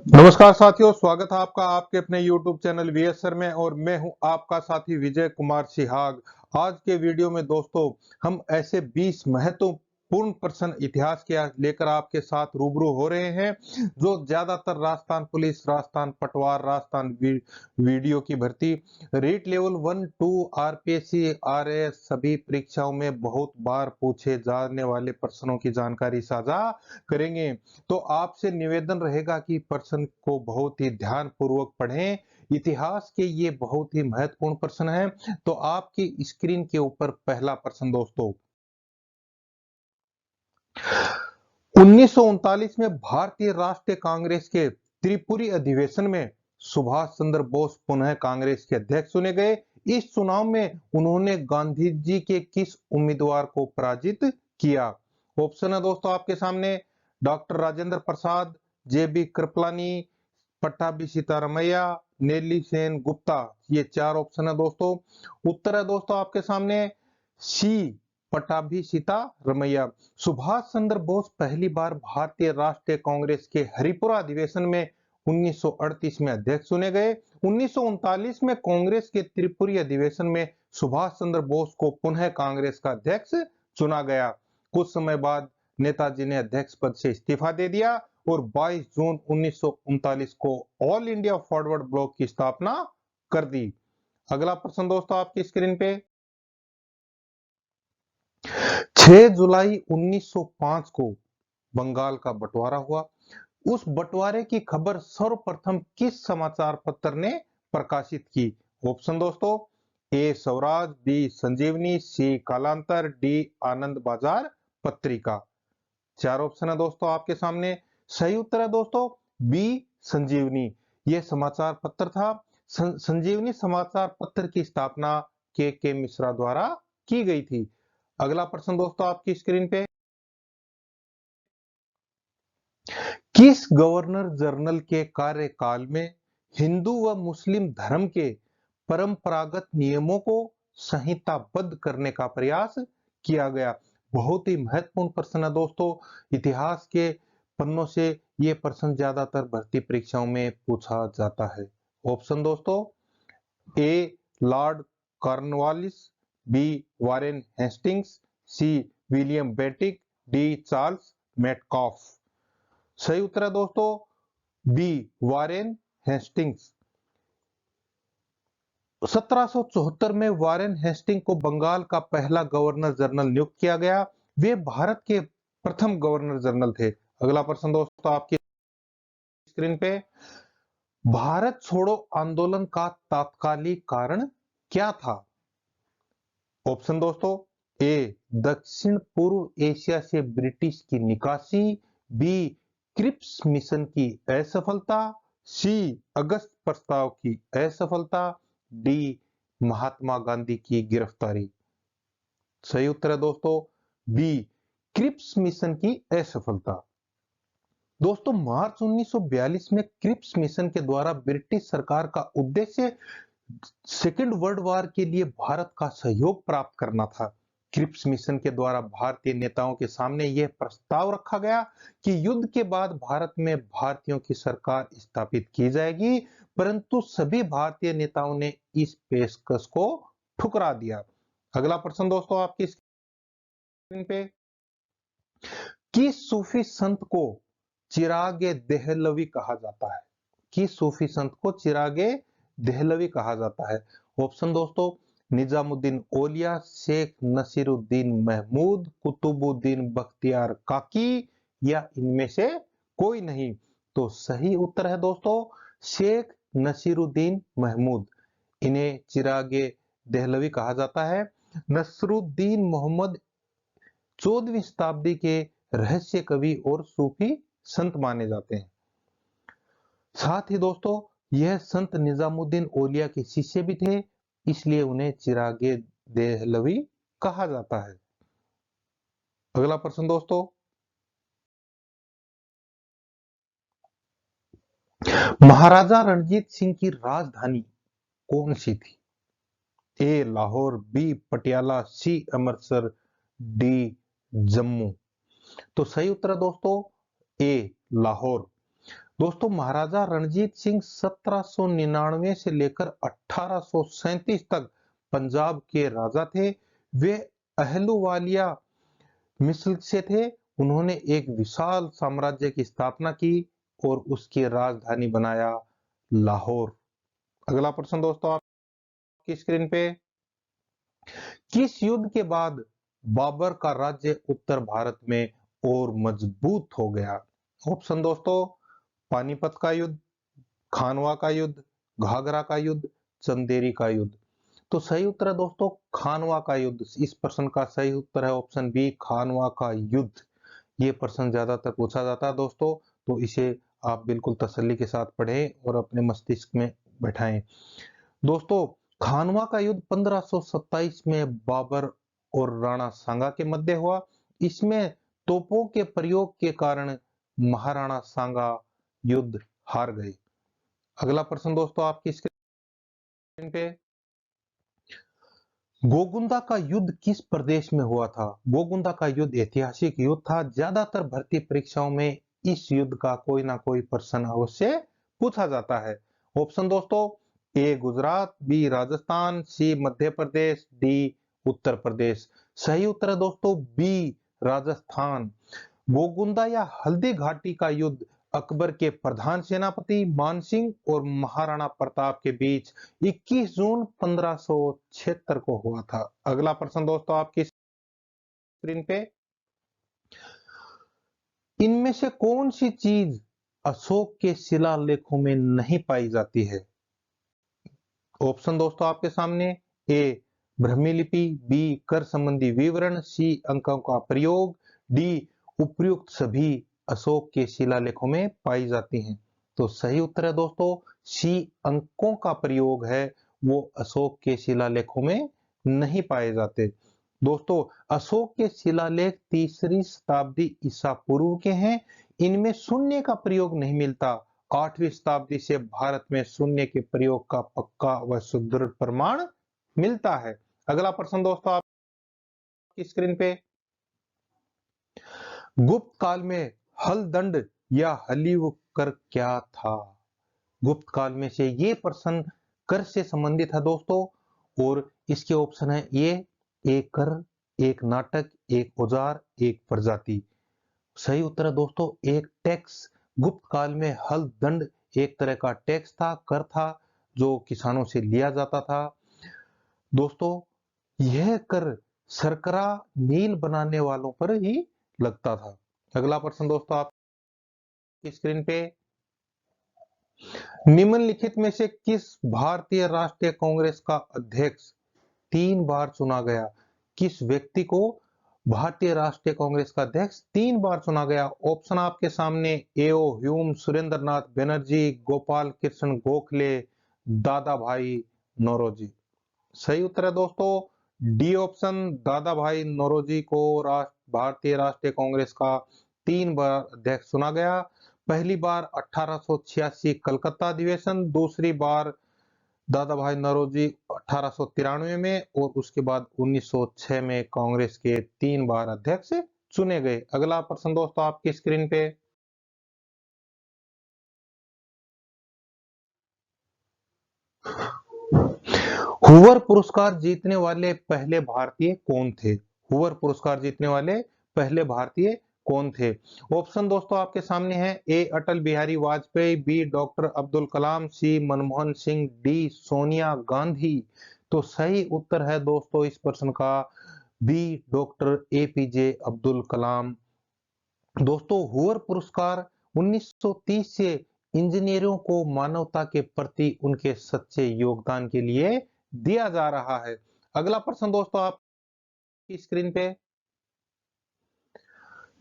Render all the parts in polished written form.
नमस्कार साथियों, स्वागत है आपका आपके अपने YouTube चैनल वीएस सर में। और मैं हूं आपका साथी विजय कुमार सिहाग। आज के वीडियो में दोस्तों हम ऐसे 20 महत्वपूर्ण प्रश्न इतिहास के लेकर आपके साथ रूबरू हो रहे हैं जो ज्यादातर राजस्थान पुलिस, राजस्थान पटवार, राजस्थान वीडियो की भर्ती, रेट लेवल 1 2 आरपीएससी आरएएस सभी परीक्षाओं में बहुत बार पूछे जाने वाले प्रश्नों की जानकारी साझा करेंगे। तो आपसे निवेदन रहेगा कि प्रश्न को बहुत ही ध्यान पूर्वक पढ़ें। इतिहास के ये बहुत ही महत्वपूर्ण प्रश्न हैं। तो आपकी स्क्रीन के ऊपर पहला प्रश्न दोस्तों, 1939 में भारतीय राष्ट्रीय कांग्रेस के त्रिपुरी अधिवेशन में सुभाष चंद्र बोस पुनः कांग्रेस के अध्यक्ष चुने गए। इस चुनाव में उन्होंने गांधी जी के किस उम्मीदवार को पराजित किया? ऑप्शन है दोस्तों आपके सामने, डॉक्टर राजेंद्र प्रसाद, जेबी कृपलानी, पट्टाभी सीतारामैया, नेली सेन गुप्ता। ये चार ऑप्शन है दोस्तों। उत्तर है दोस्तों आपके सामने सी, पट्टाभी सीतारामैया। सुभाष चंद्र बोस पहली बार भारतीय राष्ट्रीय कांग्रेस के हरिपुरा अधिवेशन में 1938 में अध्यक्ष चुने गए। 1939 में कांग्रेस के त्रिपुरी अधिवेशन में सुभाष चंद्र बोस को पुनः कांग्रेस का अध्यक्ष चुना गया। कुछ समय बाद नेताजी ने अध्यक्ष पद से इस्तीफा दे दिया और 22 जून 1939 को ऑल इंडिया फॉरवर्ड ब्लॉक की स्थापना कर दी। अगला प्रश्न दोस्तों आपकी स्क्रीन पे, 6 जुलाई 1905 को बंगाल का बंटवारा हुआ। उस बंटवारे की खबर सर्वप्रथम किस समाचार पत्र ने प्रकाशित की? ऑप्शन दोस्तों, ए स्वराज, बी संजीवनी, सी कालांतर, डी आनंद बाजार पत्रिका। चार ऑप्शन है दोस्तों आपके सामने। सही उत्तर है दोस्तों बी संजीवनी। यह समाचार पत्र था। संजीवनी समाचार पत्र की स्थापना के मिश्रा द्वारा की गई थी। अगला प्रश्न दोस्तों आपकी स्क्रीन पे, किस गवर्नर जनरल के कार्यकाल में हिंदू व मुस्लिम धर्म के परंपरागत नियमों को संहिताबद्ध करने का प्रयास किया गया? बहुत ही महत्वपूर्ण प्रश्न है दोस्तों। इतिहास के पन्नों से ये प्रश्न ज्यादातर भर्ती परीक्षाओं में पूछा जाता है। ऑप्शन दोस्तों, A lord Cornwallis, B Warren Hastings, C William Bentinck, D Charles Metcalfe. सही उत्तर है दोस्तों बी वारेन हेस्टिंग्स। 1774 में वारेन हेस्टिंग को बंगाल का पहला गवर्नर जनरल नियुक्त किया गया। वे भारत के प्रथम गवर्नर जनरल थे। अगला प्रश्न दोस्तों आपकी स्क्रीन पे, भारत छोड़ो आंदोलन का तात्कालिक कारण क्या था? ऑप्शन दोस्तों, ए दक्षिण पूर्व एशिया से ब्रिटिश की निकासी, बी क्रिप्स मिशन की असफलता, सी अगस्त प्रस्ताव की असफलता, डी महात्मा गांधी की गिरफ्तारी। सही उत्तर है दोस्तों बी क्रिप्स मिशन की असफलता। दोस्तों मार्च 1942 में क्रिप्स मिशन के द्वारा ब्रिटिश सरकार का उद्देश्य सेकेंड वर्ल्ड वॉर के लिए भारत का सहयोग प्राप्त करना था। क्रिप्स मिशन के द्वारा भारतीय नेताओं के सामने यह प्रस्ताव रखा गया कि युद्ध के बाद भारत में भारतीयों की सरकार स्थापित की जाएगी, परंतु सभी भारतीय नेताओं ने इस पेशकश को ठुकरा दिया। अगला प्रश्न दोस्तों आपकी स्क्रीन पे, किस सूफी संत को चिरागे देहलवी कहा जाता है? किस सूफी संत को चिरागे देहलवी कहा जाता है? ऑप्शन दोस्तों, निजामुद्दीन औलिया, शेख नसीरुद्दीन महमूद, कुतुबुद्दीन बख्तियार काकी, या इनमें से कोई नहीं। तो सही उत्तर है दोस्तों शेख नसीरुद्दीन महमूद। इन्हें चिरागे देहलवी कहा जाता है। नसरुद्दीन मोहम्मद 14वीं शताब्दी के रहस्य कवि और सूफी संत माने जाते हैं। साथ ही दोस्तों यह संत निजामुद्दीन औलिया के शिष्य भी थे, इसलिए उन्हें चिरागे देहलवी कहा जाता है। अगला प्रश्न दोस्तों, महाराजा रणजीत सिंह की राजधानी कौन सी थी? ए लाहौर, बी पटियाला, सी अमृतसर, डी जम्मू। तो सही उत्तर है दोस्तों ए लाहौर। दोस्तों महाराजा रणजीत सिंह 1799 से लेकर 1837 तक पंजाब के राजा थे। वे अहलुवालिया मिस्र से थे। उन्होंने एक विशाल साम्राज्य की स्थापना की और उसकी राजधानी बनाया लाहौर। अगला प्रश्न दोस्तों आपकी स्क्रीन पे, किस युद्ध के बाद बाबर का राज्य उत्तर भारत में और मजबूत हो गया? ऑप्शन दोस्तों, पानीपत का युद्ध, खानवा का युद्ध, घाघरा का युद्ध, चंदेरी का युद्ध। तो सही उत्तर है दोस्तों खानवा का युद्ध। इस प्रश्न का सही उत्तर है ऑप्शन बी, खानवा का युद्ध। ये प्रश्न ज्यादातर पूछा जाता है दोस्तों, तो इसे आप बिल्कुल तसल्ली के साथ पढ़ें और अपने मस्तिष्क में बैठाएं। दोस्तों खानवा का युद्ध 1527 में बाबर और राणा सांगा के मध्य हुआ। इसमें तोपों के प्रयोग के कारण महाराणा सांगा युद्ध हार गए। अगला प्रश्न दोस्तों आपकी स्क्रीन पे, गोगुंदा का युद्ध किस प्रदेश में हुआ था? गोगुंदा का युद्ध ऐतिहासिक युद्ध था। ज्यादातर भर्ती परीक्षाओं में इस युद्ध का कोई ना कोई प्रश्न अवश्य पूछा जाता है। ऑप्शन दोस्तों, ए गुजरात, बी राजस्थान, सी मध्य प्रदेश, डी उत्तर प्रदेश। सही उत्तर है दोस्तों बी राजस्थान। गोगुंदा या हल्दी घाटी का युद्ध अकबर के प्रधान सेनापति मानसिंह और महाराणा प्रताप के बीच 21 जून 1576 को हुआ था। अगला प्रश्न दोस्तों आपकी स्क्रीन पे, इनमें से कौन सी चीज अशोक के शिलालेखों में नहीं पाई जाती है? ऑप्शन दोस्तों आपके सामने, ए ब्राह्मी लिपि, बी कर संबंधी विवरण, सी अंकों का प्रयोग, डी उपर्युक्त सभी अशोक के शिलालेखों में पाई जाती हैं। तो सही उत्तर है दोस्तों सी अंकों का प्रयोग है वो अशोक के शिलालेखों में नहीं पाए जाते। दोस्तों अशोक के शिलालेख 3री शताब्दी ईसा पूर्व के हैं। इनमें शून्य का प्रयोग नहीं मिलता। 8वीं शताब्दी से भारत में शून्य के प्रयोग का पक्का व सुदृढ़ प्रमाण मिलता है। अगला प्रश्न दोस्तों आपकी स्क्रीन पे, गुप्त काल में हलदंड या हलीव कर क्या था? गुप्त काल में से ये प्रश्न कर से संबंधित है दोस्तों, और इसके ऑप्शन है ये, एक कर, एक नाटक, एक औजार, एक प्रजाति। सही उत्तर है दोस्तों एक टैक्स। गुप्त काल में हल दंड एक तरह का टैक्स था, कर था, जो किसानों से लिया जाता था। दोस्तों यह कर शर्करा नील बनाने वालों पर ही लगता था। अगला प्रश्न दोस्तों आपकी स्क्रीन पे, निम्नलिखित में से किस भारतीय राष्ट्रीय कांग्रेस का अध्यक्ष 3 बार चुना गया? किस व्यक्ति को भारतीय राष्ट्रीय कांग्रेस का अध्यक्ष 3 बार चुना गया? ऑप्शन आपके सामने, एओ ह्यूम, सुरेंद्र नाथ बनर्जी, गोपाल कृष्ण गोखले, दादा भाई नौरोजी। सही उत्तर है दोस्तों डी ऑप्शन, दादा भाई नौरोजी को भारतीय राष्ट्रीय कांग्रेस का 3 बार अध्यक्ष चुना गया। पहली बार 1886 कलकत्ता अधिवेशन, दूसरी बार दादा भाई नौरोजी 1893 में, और उसके बाद 1906 में कांग्रेस के 3 बार अध्यक्ष चुने गए। अगला प्रश्न दोस्तों आपकी स्क्रीन पे, हूवर पुरस्कार जीतने वाले पहले भारतीय कौन थे? हूवर पुरस्कार जीतने वाले पहले भारतीय कौन थे? ऑप्शन दोस्तों आपके सामने है, ए अटल बिहारी वाजपेयी, बी डॉक्टर अब्दुल कलाम, सी मनमोहन सिंह, डी सोनिया गांधी। तो सही उत्तर है दोस्तों इस प्रश्न का B doctor APJ Abdul Kalam. दोस्तों हूवर पुरस्कार 1930 से इंजीनियरों को मानवता के प्रति उनके सच्चे योगदान के लिए दिया जा रहा है। अगला प्रश्न दोस्तों आपकी स्क्रीन पे,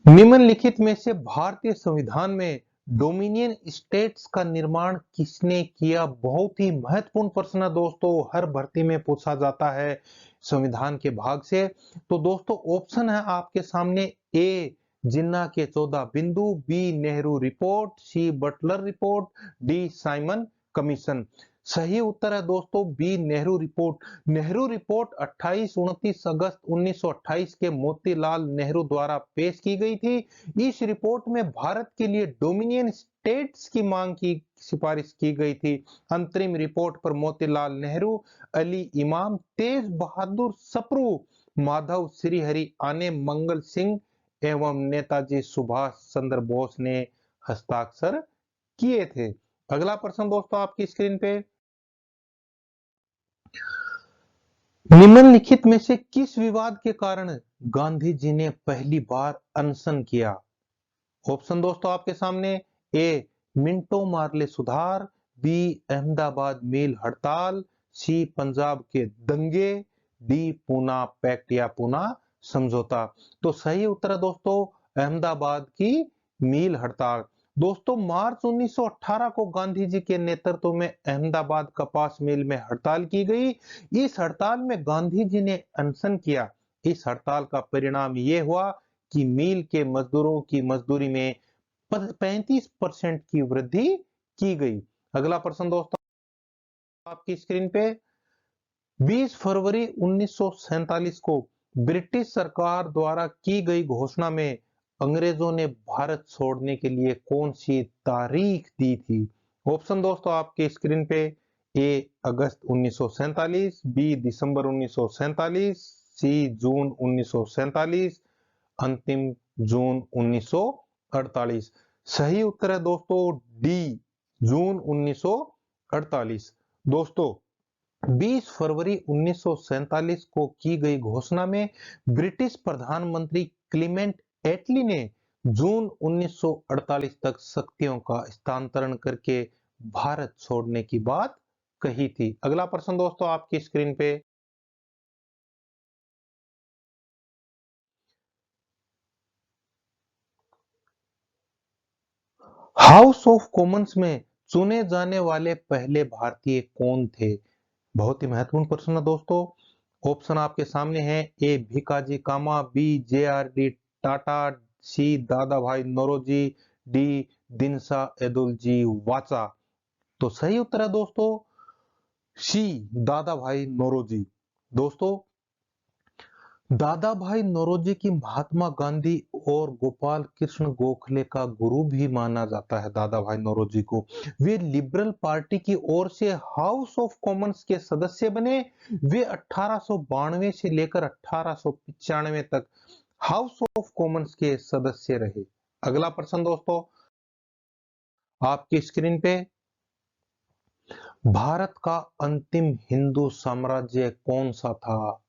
निम्नलिखित में से भारतीय संविधान में डोमिनियन स्टेट्स का निर्माण किसने किया? बहुत ही महत्वपूर्ण प्रश्न है दोस्तों, हर भर्ती में पूछा जाता है संविधान के भाग से। तो दोस्तों ऑप्शन है आपके सामने, ए जिन्ना के 14 बिंदु, B Nehru report, C Butler report, D Simon commission. सही उत्तर है दोस्तों B Nehru report. Nehru report 28-29 अगस्त 1928 के मोतीलाल नेहरू द्वारा पेश की गई थी। इस रिपोर्ट में भारत के लिए डोमिनियन टेट्स की मांग की सिफारिश की गई थी। अंतरिम रिपोर्ट पर मोतीलाल नेहरू, अली इमाम, तेज बहादुर सप्रू, माधव श्रीहरि आने, मंगल सिंह एवं नेताजी सुभाष चंद्र बोस ने हस्ताक्षर किए थे। अगला प्रश्न दोस्तों आपकी स्क्रीन पे, निम्नलिखित में से किस विवाद के कारण गांधी जी ने पहली बार अनशन किया? ऑप्शन दोस्तों आपके सामने, ए मिंटो मार्ले सुधार, बी अहमदाबाद मिल हड़ताल, सी पंजाब के दंगे, डी पूना पैक्ट या पूना समझौता। तो सही उत्तर है दोस्तों अहमदाबाद की मिल हड़ताल। दोस्तों मार्च 1918 को गांधी जी के नेतृत्व में अहमदाबाद कपास मिल में हड़ताल की गई। इस हड़ताल में गांधी जी ने अनशन किया। इस हड़ताल का परिणाम यह हुआ कि मिल के मजदूरों की मजदूरी में 35% की वृद्धि की गई। अगला प्रश्न दोस्तों आपकी स्क्रीन पे, 20 फरवरी 1947 को ब्रिटिश सरकार द्वारा की गई घोषणा में अंग्रेजों ने भारत छोड़ने के लिए कौन सी तारीख दी थी? ऑप्शन दोस्तों आपके स्क्रीन पे, ए अगस्त 1947, बी दिसंबर 1947, सी जून 1947, अंतिम जून 1948। सही उत्तर है दोस्तों डी जून 1948। दोस्तों 20 फरवरी 1947 को की गई घोषणा में ब्रिटिश प्रधानमंत्री क्लीमेंट एटली ने जून 1948 तक शक्तियों का हस्तांतरण करके भारत छोड़ने की बात कही थी। अगला प्रश्न दोस्तों आपकी स्क्रीन पे, हाउस ऑफ कॉमन्स में चुने जाने वाले पहले भारतीय कौन थे? बहुत ही महत्वपूर्ण प्रश्न है दोस्तों। ऑप्शन आपके सामने है, A Bhikaji Cama, B J R D Tata, C Dadabhai Naoroji, D दिनसा एदुल जी वाचा। तो सही उत्तर है दोस्तों सी दादा भाई नौरोजी। दोस्तों दादा भाई नौरोजी की महात्मा गांधी और गोपाल कृष्ण गोखले का गुरु भी माना जाता है दादा भाई नौरोजी को। वे लिबरल पार्टी की ओर से हाउस ऑफ कॉमन्स के सदस्य बने। वे 1892 से लेकर 1895 तक हाउस ऑफ कॉमन्स के सदस्य रहे। अगला प्रश्न दोस्तों आपकी स्क्रीन पे, भारत का अंतिम हिंदू साम्राज्य कौन सा था?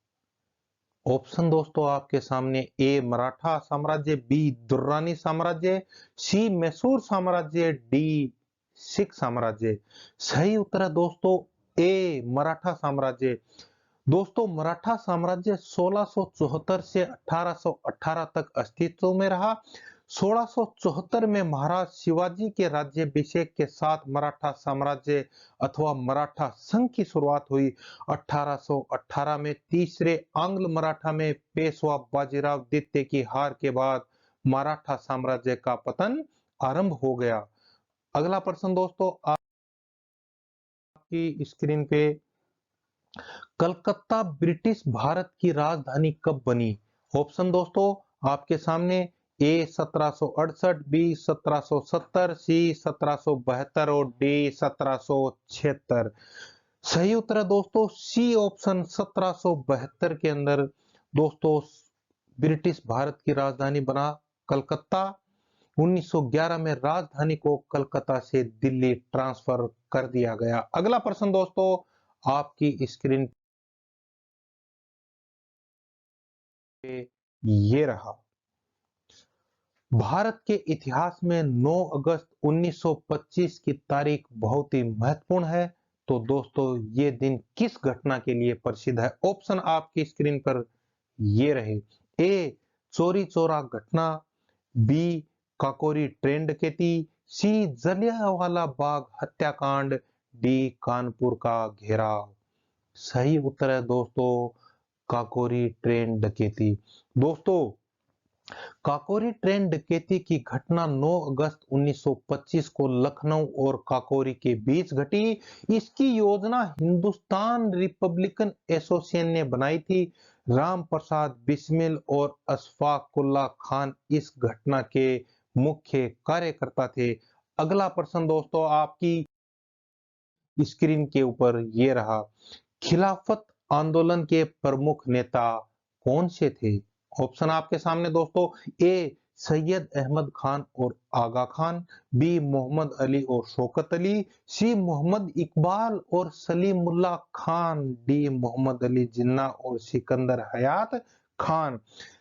ऑप्शन दोस्तों आपके सामने, ए मराठा साम्राज्य, बी दुर्रानी साम्राज्य, सी मैसूर साम्राज्य, डी सिख साम्राज्य। सही उत्तर है दोस्तों ए मराठा साम्राज्य। दोस्तों मराठा साम्राज्य 1674 से 1818 तक अस्तित्व में रहा। 1674 में महाराज शिवाजी के राज्याभिषेक के साथ मराठा साम्राज्य अथवा मराठा संघ की शुरुआत हुई। 1818 में तीसरे आंग्ल मराठा में पेशवा बाजीराव द्वितीय की हार के बाद मराठा साम्राज्य का पतन आरंभ हो गया। अगला प्रश्न दोस्तों आपकी स्क्रीन पे, कलकत्ता ब्रिटिश भारत की राजधानी कब बनी? ऑप्शन दोस्तों आपके सामने, ए 1768, बी 1770, सी 1772 और डी 1776। सही उत्तर है दोस्तों सी ऑप्शन 1772 के अंदर दोस्तों ब्रिटिश भारत की राजधानी बना कलकत्ता। 1911 में राजधानी को कलकत्ता से दिल्ली ट्रांसफर कर दिया गया। अगला प्रश्न दोस्तों आपकी स्क्रीन पे ये रहा, भारत के इतिहास में 9 अगस्त 1925 की तारीख बहुत ही महत्वपूर्ण है। तो दोस्तों ये दिन किस घटना के लिए प्रसिद्ध है? ऑप्शन आपकी स्क्रीन पर ये रहे, ए चोरी चौरा घटना, बी काकोरी ट्रेन डकैती, सी जलियांवाला बाग हत्याकांड, डी कानपुर का घेराव। सही उत्तर है दोस्तों काकोरी ट्रेन डकैती। दोस्तों काकोरी ट्रेन डकैती की घटना 9 अगस्त 1925 को लखनऊ और काकोरी के बीच घटी। इसकी योजना हिंदुस्तान रिपब्लिकन एसोसिएशन ने बनाई थी। राम प्रसाद बिस्मिल और अशफाक उल्लाह खान इस घटना के मुख्य कार्यकर्ता थे। अगला प्रश्न दोस्तों आपकी स्क्रीन के ऊपर ये रहा। खिलाफत आंदोलन के प्रमुख नेता कौन से थे? ऑप्शन आपके सामने दोस्तों। ए सैयद अहमद खान और आगा खान, बी मोहम्मद अली और शौकत अली, सी मोहम्मद इकबाल और सलीमुल्लाह खान, डी मोहम्मद अली जिन्ना और सिकंदर हयात खान।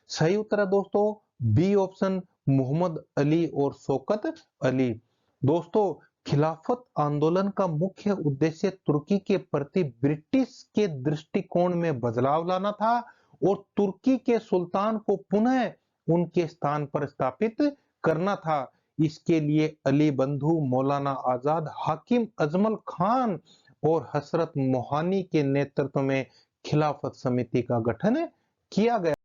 सही उत्तर है दोस्तों बी ऑप्शन, मोहम्मद अली और शौकत अली। दोस्तों खिलाफत आंदोलन का मुख्य उद्देश्य तुर्की के प्रति ब्रिटिश के दृष्टिकोण में बदलाव लाना था और तुर्की के सुल्तान को पुनः उनके स्थान पर स्थापित करना था। इसके लिए अली बंधु मौलाना आजाद, हाकिम अजमल खान और हसरत मोहानी के नेतृत्व में खिलाफत समिति का गठन किया गया।